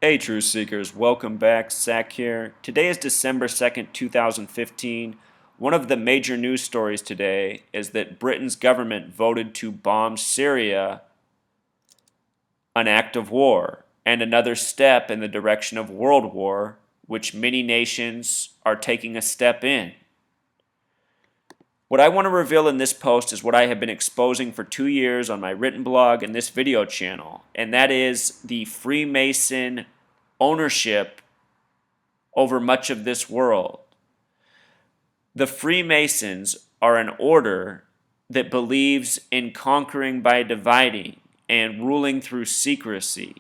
Hey Truth Seekers, welcome back. Zach here. Today is December 2nd, 2015. One of the major news stories today is that Britain's government voted to bomb Syria, an act of war, and another step in the direction of world war, which many nations are taking a step in. What I want to reveal in this post is what I have been exposing for 2 years on my written blog and this video channel, and that is the Freemason ownership over much of this world. The Freemasons are an order that believes in conquering by dividing and ruling through secrecy.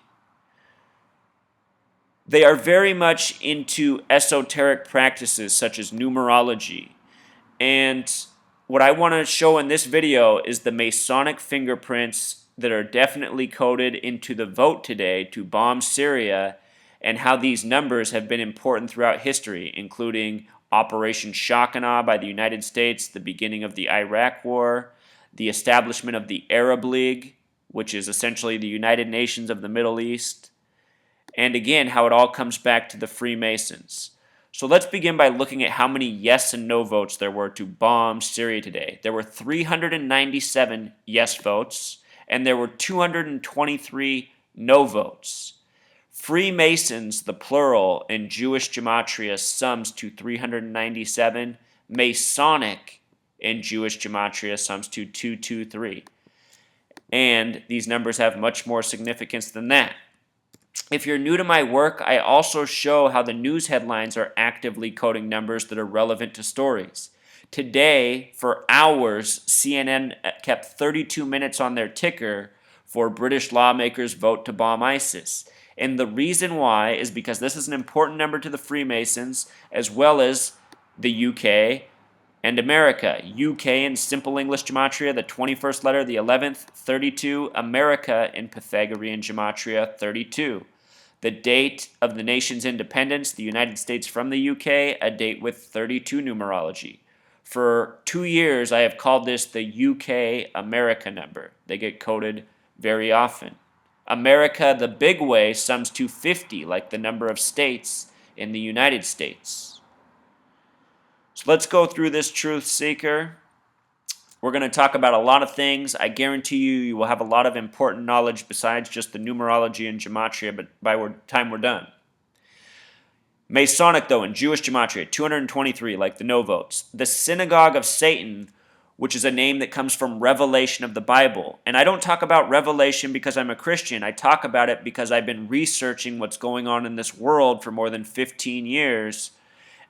They are very much into esoteric practices such as numerology. And what I want to show in this video is the Masonic fingerprints that are definitely coded into the vote today to bomb Syria, and how these numbers have been important throughout history, including Operation Shock and Awe by the United States, the beginning of the Iraq War, the establishment of the Arab League, which is essentially the United Nations of the Middle East, and again, how it all comes back to the Freemasons. So let's begin by looking at how many yes and no votes there were to bomb Syria today. There were 397 yes votes, and there were 223 no votes. Freemasons, the plural, in Jewish gematria sums to 397. Masonic in Jewish gematria sums to 223. And these numbers have much more significance than that. If you're new to my work, I also show how the news headlines are actively coding numbers that are relevant to stories. Today, for hours, CNN kept 32 minutes on their ticker for British lawmakers vote to bomb ISIS. And the reason why is because this is an important number to the Freemasons, as well as the UK and America. UK in Simple English Gematria, the 21st letter, the 11th, 32. America in Pythagorean Gematria, 32. The date of the nation's independence, the United States from the UK, a date with 32 numerology. For 2 years, I have called this the UK America number. They get coded very often. America, the big way, sums to 50, like the number of states in the United States. So let's go through this, Truth Seeker. We're going to talk about a lot of things. I guarantee you will have a lot of important knowledge besides just the numerology and gematria, but by the time we're done. Masonic, though, in Jewish gematria, 223, like the no votes. The Synagogue of Satan, which is a name that comes from Revelation of the Bible. And I don't talk about Revelation because I'm a Christian. I talk about it because I've been researching what's going on in this world for more than 15 years,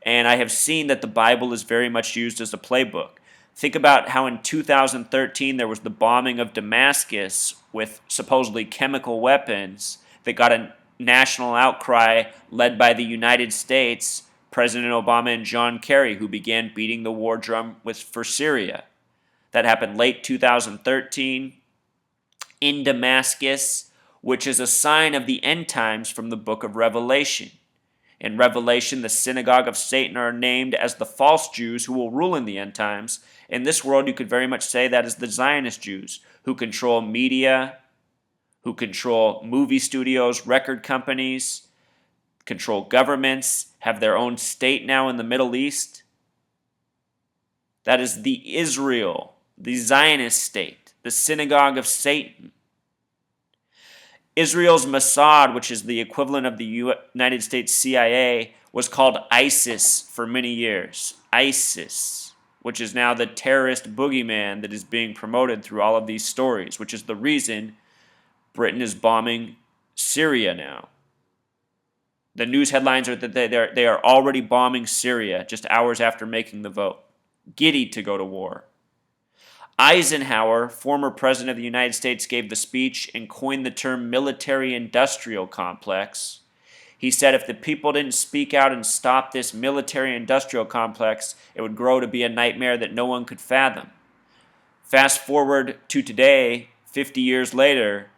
and I have seen that the Bible is very much used as a playbook. Think about how in 2013 there was the bombing of Damascus with supposedly chemical weapons that got a national outcry led by the United States, President Obama and John Kerry, who began beating the war drum for Syria. That happened late 2013 in Damascus, which is a sign of the end times from the book of Revelation. In Revelation, the synagogue of Satan are named as the false Jews who will rule in the end times. In this world, you could very much say that is the Zionist Jews, who control media, who control movie studios, record companies, control governments, have their own state now in the Middle East. That is the Israel, the Zionist state, the synagogue of Satan. Israel's Mossad, which is the equivalent of the United States CIA, was called ISIS for many years. ISIS, which is now the terrorist boogeyman that is being promoted through all of these stories, which is the reason Britain is bombing Syria now. The news headlines are that they are already bombing Syria just hours after making the vote. Giddy to go to war. Eisenhower, former president of the United States, gave the speech and coined the term military-industrial complex. He said if the people didn't speak out and stop this military-industrial complex, it would grow to be a nightmare that no one could fathom. Fast forward to today, 50 years later,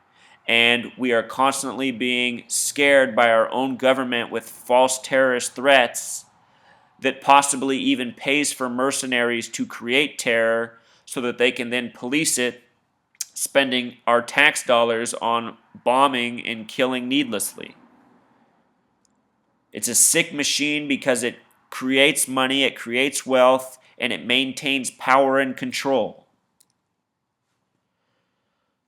and we are constantly being scared by our own government with false terrorist threats that possibly even pays for mercenaries to create terror so that they can then police it, spending our tax dollars on bombing and killing needlessly. It's a sick machine because it creates money, it creates wealth, and it maintains power and control.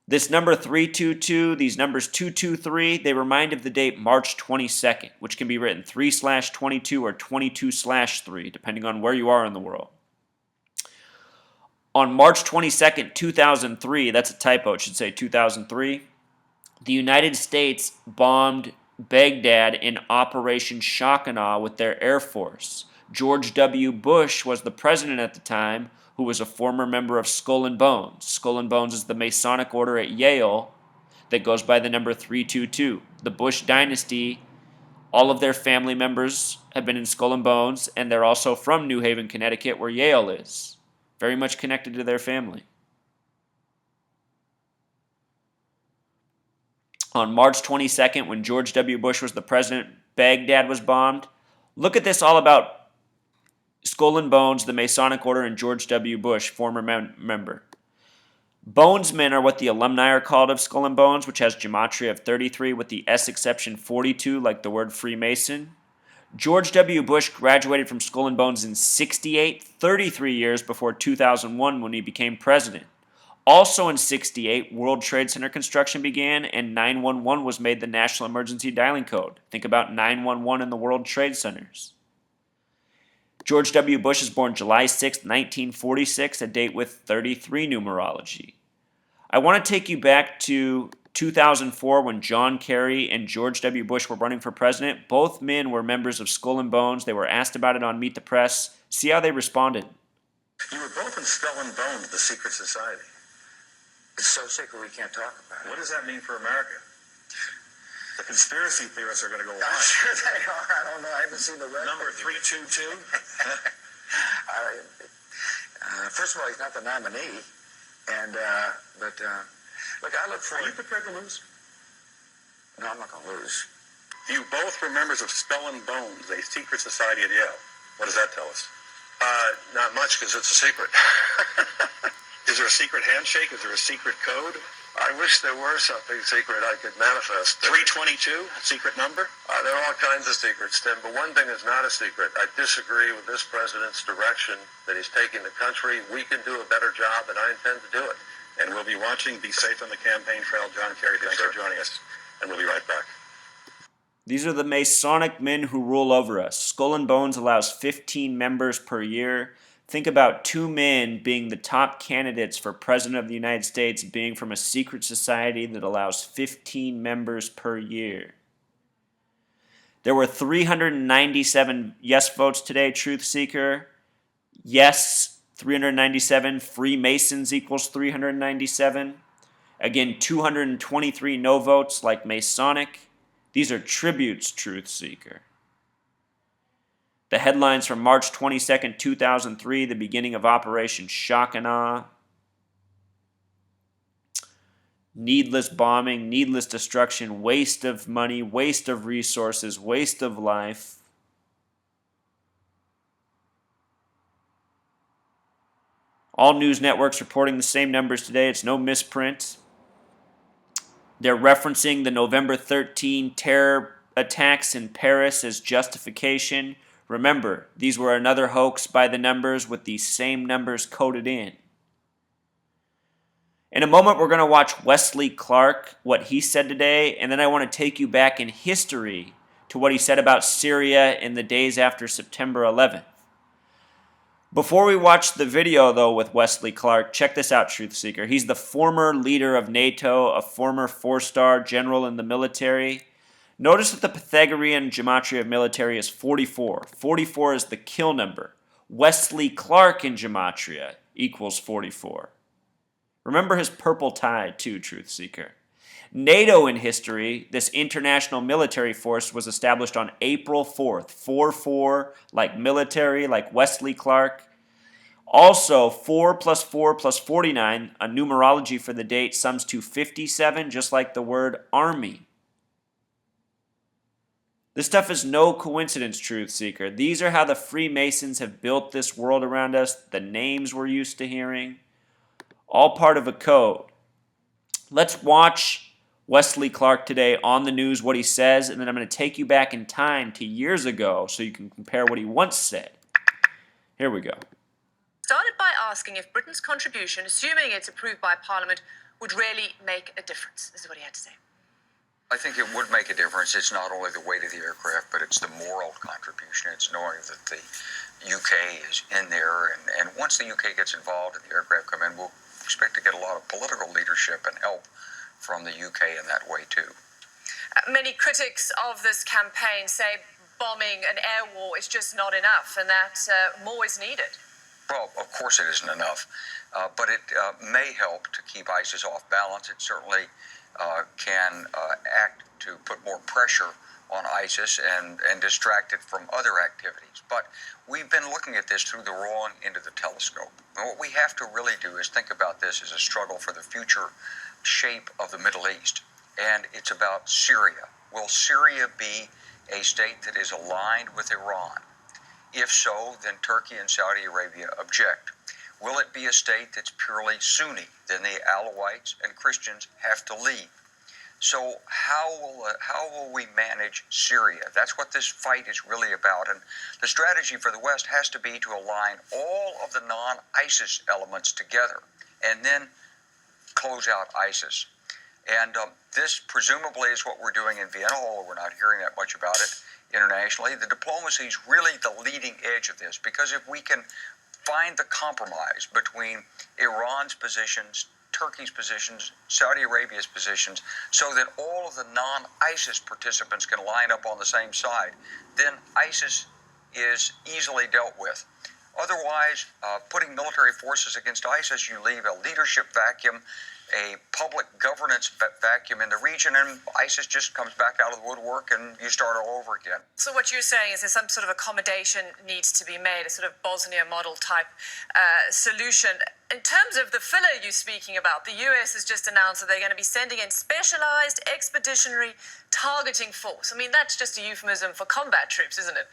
This number 322, these numbers 223, they remind of the date March 22nd, which can be written 3/22 or 22/3, depending on where you are in the world. On March 22nd, 2003, that's a typo, it should say 2003, the United States bombed Baghdad in Operation Shock and Awe with their Air Force. George W. Bush was the president at the time, who was a former member of Skull and Bones. Skull and Bones is the Masonic order at Yale that goes by the number 322. The Bush dynasty, all of their family members have been in Skull and Bones, and they're also from New Haven, Connecticut, where Yale is. Very much connected to their family. On March 22nd, when George W. Bush was the president, Baghdad was bombed. Look at this all about Skull and Bones, the Masonic Order, and George W. Bush, former member. Bonesmen are what the alumni are called of Skull and Bones, which has gematria of 33 with the S exception 42, like the word Freemason. George W. Bush graduated from Skull and Bones in 68, 33 years before 2001 when he became president. Also in 68, World Trade Center construction began and 911 was made the national emergency dialing code. Think about 911 in the World Trade Centers. George W. Bush is born July 6, 1946, a date with 33 numerology. I want to take you back to 2004 when John Kerry and George W. Bush were running for president. Both men were members of Skull and Bones. They were asked about it on Meet the Press. See how they responded. You were both in Skull and Bones, the secret society. It's so secret we can't talk about it. What does that mean for America? The conspiracy theorists are going to go wild. I'm sure they are. I don't know. I haven't seen the record. Number 322? First of all, he's not the nominee. And, look, I look for... Are you prepared to lose? No, I'm not going to lose. You both were members of Skull and Bones, a secret society at Yale. What does that tell us? Not much, because it's a secret. Is there a secret handshake? Is there a secret code? I wish there were something secret I could manifest. 322, secret number? There are all kinds of secrets, Tim, but one thing is not a secret. I disagree with this president's direction that he's taking the country. We can do a better job, and I intend to do it. And we'll be watching. Be safe on the campaign trail. John Kerry, thanks for joining us. And we'll be right back. These are the Masonic men who rule over us. Skull and Bones allows 15 members per year. Think about two men being the top candidates for President of the United States being from a secret society that allows 15 members per year. There were 397 yes votes today, Truth Seeker. Yes, 397. Freemasons equals 397. Again, 223 no votes like Masonic. These are tributes, Truth Seeker. The headlines from March 22nd, 2003, the beginning of Operation Shock and Awe. Needless bombing, needless destruction, waste of money, waste of resources, waste of life. All news networks reporting the same numbers today. It's no misprint. They're referencing the November 13 terror attacks in Paris as justification. Remember, these were another hoax by the numbers with these same numbers coded in. In a moment, we're going to watch Wesley Clark, what he said today, and then I want to take you back in history to what he said about Syria in the days after September 11th. Before we watch the video, though, with Wesley Clark, check this out, Truth Seeker. He's the former leader of NATO, a former four-star general in the military. Notice that the Pythagorean gematria of military is 44. 44 is the kill number. Wesley Clark in gematria equals 44. Remember his purple tie, too, Truth Seeker. NATO in history, this international military force, was established on April 4th. 4-4, like military, like Wesley Clark. Also, 4 plus 4 plus 49, a numerology for the date, sums to 57, just like the word army. This stuff is no coincidence, Truth Seeker. These are how the Freemasons have built this world around us, the names we're used to hearing, all part of a code. Let's watch Wesley Clark today on the news, what he says, and then I'm going to take you back in time to years ago so you can compare what he once said. Here we go. Started by asking if Britain's contribution, assuming it's approved by Parliament, would really make a difference. This is what he had to say. I think it would make a difference. It's not only the weight of the aircraft, but it's the moral contribution. It's knowing that the UK is in there, and once the UK gets involved and the aircraft come in, we'll expect to get a lot of political leadership and help from the UK in that way too. Many critics of this campaign say bombing an air war is just not enough and that more is needed. Well, of course it isn't enough, but it may help to keep ISIS off balance. It certainly can act to put more pressure on ISIS and distract it from other activities. But we've been looking at this through the wrong end of the telescope. And what we have to really do is think about this as a struggle for the future shape of the Middle East. And it's about Syria. Will Syria be a state that is aligned with Iran? If so, then Turkey and Saudi Arabia object. Will it be a state that's purely Sunni? Then the Alawites and Christians have to leave. So how will we manage Syria? That's what this fight is really about. And the strategy for the West has to be to align all of the non-ISIS elements together and then close out ISIS. And this presumably is what we're doing in Vienna, although we're not hearing that much about it internationally. The diplomacy is really the leading edge of this, because if we can find the compromise between Iran's positions, Turkey's positions, Saudi Arabia's positions, so that all of the non-ISIS participants can line up on the same side, then ISIS is easily dealt with. Otherwise, putting military forces against ISIS, you leave a leadership vacuum, a public governance vacuum in the region, and ISIS just comes back out of the woodwork and you start all over again. So what you're saying is there's some sort of accommodation needs to be made, a sort of Bosnia model type solution. In terms of the filler you're speaking about, the US has just announced that they're going to be sending in specialized expeditionary targeting force. I mean, that's just a euphemism for combat troops, isn't it?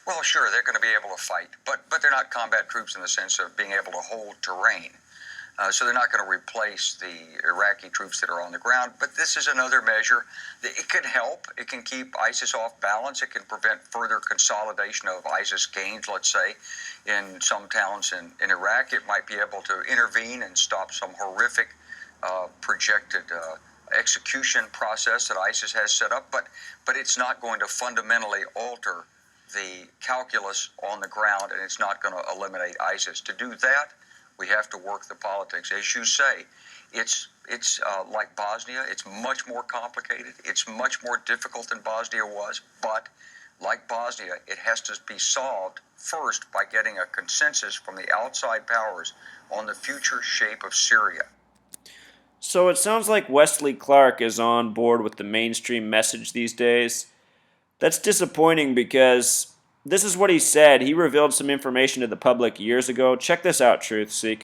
Well, sure, they're going to be able to fight, but they're not combat troops in the sense of being able to hold terrain. So they're not going to replace the Iraqi troops that are on the ground. But this is another measure. It can help. It can keep ISIS off balance. It can prevent further consolidation of ISIS gains, let's say, in some towns in Iraq. It might be able to intervene and stop some horrific projected execution process that ISIS has set up. But it's not going to fundamentally alter the calculus on the ground, and it's not going to eliminate ISIS. To do that, we have to work the politics. As you say, it's like Bosnia. It's much more complicated. It's much more difficult than Bosnia was. But like Bosnia, it has to be solved first by getting a consensus from the outside powers on the future shape of Syria. So it sounds like Wesley Clark is on board with the mainstream message these days. That's disappointing because this is what he said. He revealed some information to the public years ago. Check this out, Truth Seek.